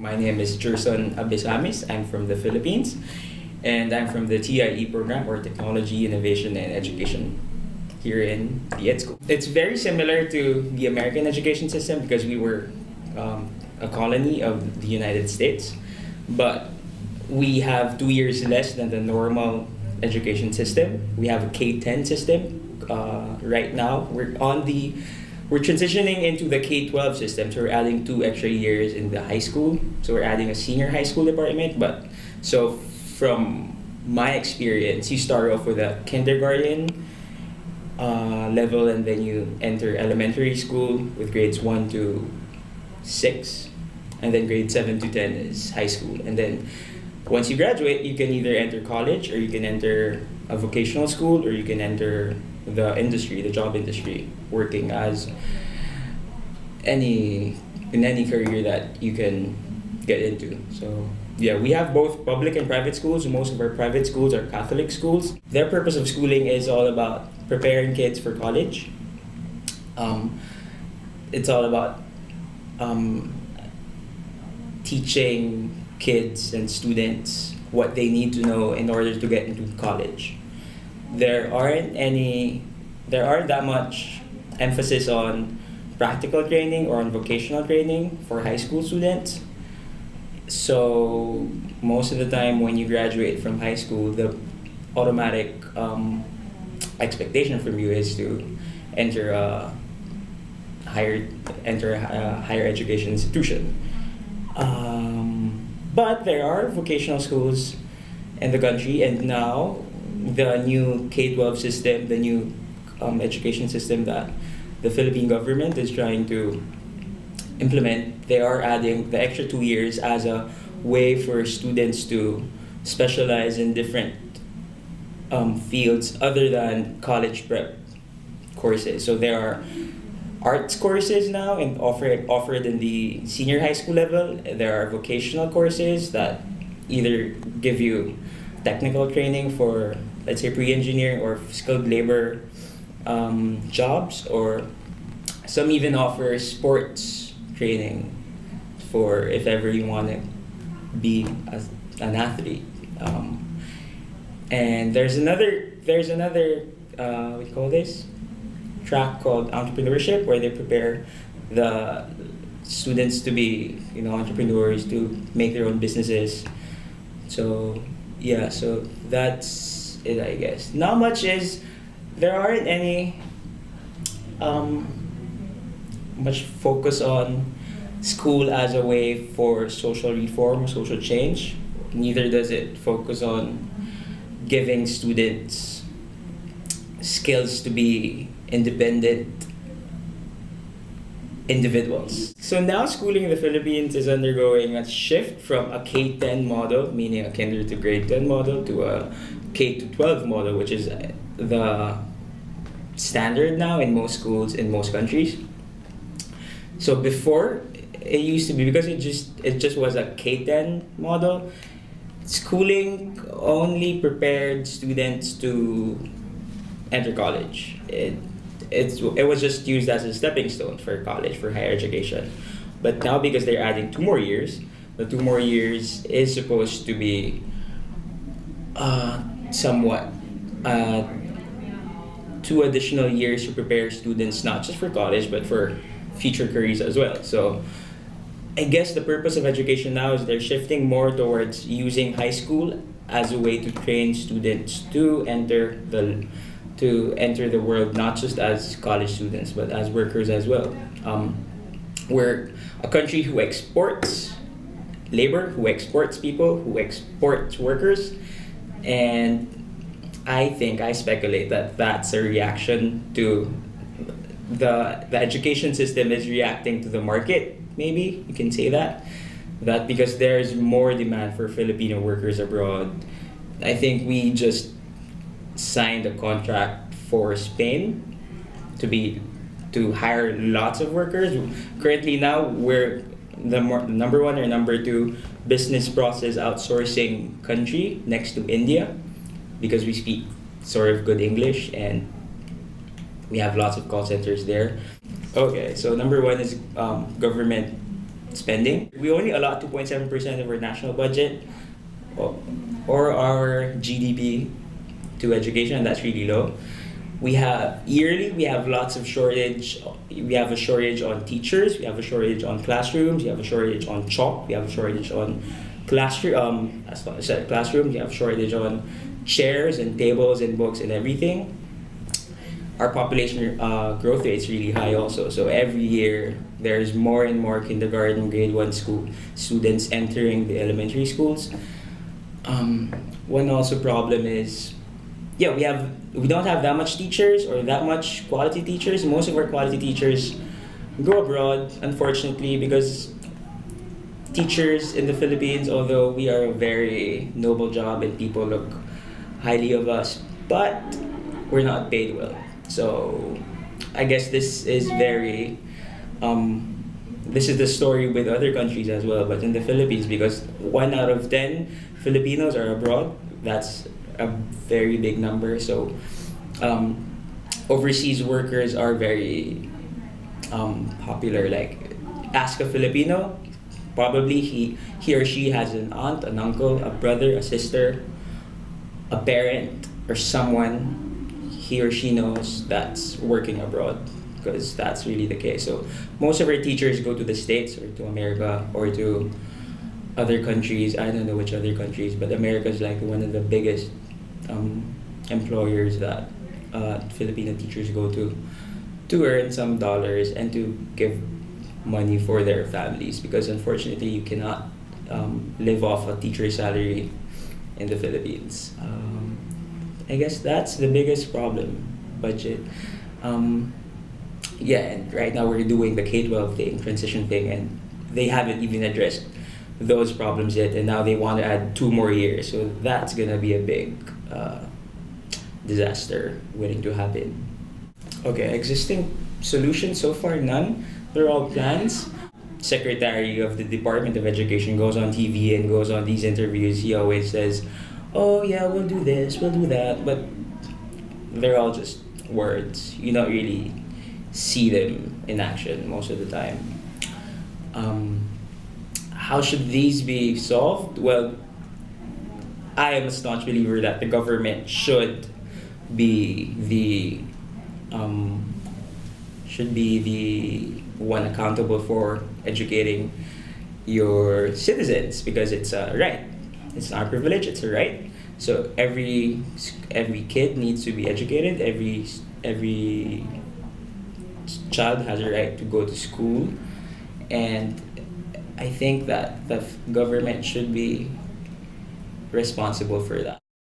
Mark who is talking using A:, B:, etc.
A: My name is Jerson Abisamis. I'm from the Philippines, and I'm from the TIE program, or Technology, Innovation, and Education, here in the Ed School. It's very similar to the American education system because we were a colony of the United States, but we have 2 years less than the normal education system. We have a K-10 system. Right now, we're transitioning into the K-12 system, so we're adding 2 extra years in the high school. So we're adding a senior high school department. But so from my experience, you start off with a kindergarten level, and then you enter elementary school with grades 1 to 6, and then grade 7 to 10 is high school. And then once you graduate, you can either enter college, or you can enter a vocational school, or you can enter the industry, the job industry, working as in any career that you can get into. So yeah, we have both public and private schools. Most of our private schools are Catholic schools. Their purpose of schooling is all about preparing kids for college. It's all about teaching kids and students what they need to know in order to get into college. There aren't that much emphasis on practical training or on vocational training for high school students. So most of the time when you graduate from high school, the automatic expectation from you is to enter a higher education institution. But there are vocational schools in the country, and now the new K-12 system, the new education system that the Philippine government is trying to implement, they are adding the extra 2 years as a way for students to specialize in different fields other than college prep courses. So there are arts courses now and offered in the senior high school level. There are vocational courses that either give you technical training for, let's say, pre-engineering or skilled labor jobs, or some even offer sports training for if ever you want to be an athlete. And there's another what do you call this, track called entrepreneurship, where they prepare the students to be entrepreneurs, to make their own businesses. So yeah, so that's it, I guess. Not much there aren't any much focus on school as a way for social reform or social change. Neither does it focus on giving students skills to be independent individuals. So now schooling in the Philippines is undergoing a shift from a K-10 model, meaning a kinder to grade 10 model, to a K-12 model, which is the standard now in most schools in most countries. So before, it used to be, because it just was a K-10 model, schooling only prepared students to enter college. It was just used as a stepping stone for college, for higher education. But now, because they're adding 2 more years, the 2 more years is supposed to be somewhat 2 additional years to prepare students not just for college but for future careers as well. So I guess the purpose of education now is they're shifting more towards using high school as a way to train students to enter the world, not just as college students but as workers as well. We're a country who exports labor, who exports people, who exports workers, and I speculate that that's a reaction to the education system is reacting to the market. Maybe you can say that because there's more demand for Filipino workers abroad. I think we just signed a contract for Spain to hire lots of workers. Currently now we're the number 1 or number 2 business process outsourcing country next to India, because we speak sort of good English and we have lots of call centers there. Okay, so number 1 is government spending. We only allot 2.7% of our national budget or, or our GDP to education, and that's really low. We have yearly, we have lots of shortage. We have a shortage on teachers. We have a shortage on classrooms. We have a shortage on chalk. We have a shortage on classroom. As I said, classrooms. We have shortage on chairs and tables and books and everything. Our population growth rate is really high also. So every year there's more and more kindergarten, grade one school students entering the elementary schools. One also problem is, yeah, we don't have that much teachers or that much quality teachers. Most of our quality teachers go abroad, unfortunately, because teachers in the Philippines, although we are a very noble job and people look highly of us, but we're not paid well. So I guess this is very this is the story with other countries as well, but in the Philippines, because 1 out of 10 Filipinos are abroad, that's a very big number. So overseas workers are very popular. Like, ask a Filipino, probably he or she has an aunt, an uncle, a brother, a sister, a parent, or someone he or she knows that's working abroad, because that's really the case. So most of our teachers go to the States or to America or to other countries. I don't know which other countries, but America is like one of the biggest employers that Filipino teachers go to earn some dollars and to give money for their families, because unfortunately you cannot live off a teacher's salary in the Philippines. I guess that's the biggest problem, budget. Yeah, and right now we're doing the K-12 thing, transition thing, and they haven't even addressed those problems yet, and now they want to add 2 more years. So that's gonna be a big disaster waiting to happen. Okay, existing solutions so far, none. They're all plans. Secretary of the Department of Education goes on TV and goes on these interviews. He always says, "Oh yeah, we'll do this, we'll do that," but they're all just words. You don't really see them in action most of the time. How should these be solved? Well, I am a staunch believer that the government should be the one accountable for educating your citizens, because it's a right. It's not a privilege, it's a right. So every kid needs to be educated. Every child has a right to go to school, and I think that the government should be responsible for that.